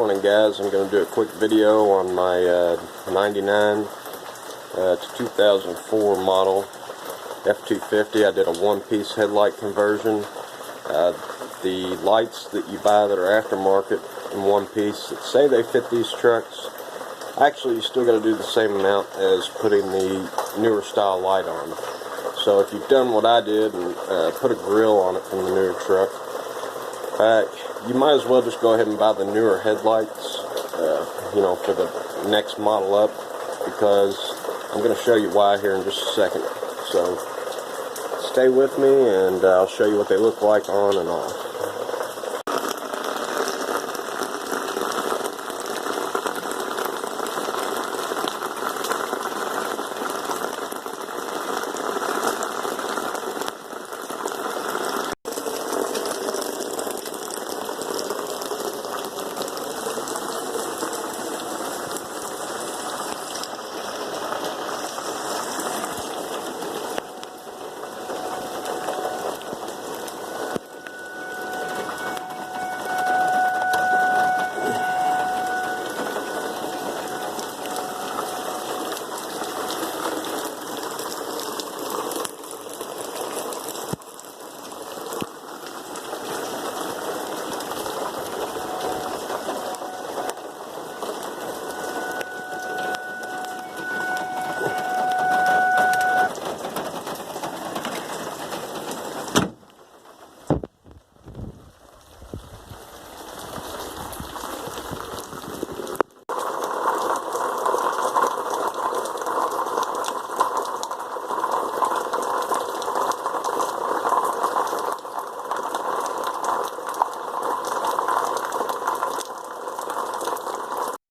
Morning guys, I'm going to do a quick video on my 99 to 2004 model F-250. I did a one-piece headlight conversion. The lights that you buy that are aftermarket in one piece that say they fit these trucks, actually you still got to do the same amount as putting the newer style light on. So if you've done what I did and put a grill on it from the newer truck, you might as well just go ahead and buy the newer headlights, for the next model up, because I'm going to show you why here in just a second. So stay with me and I'll show you what they look like on and off.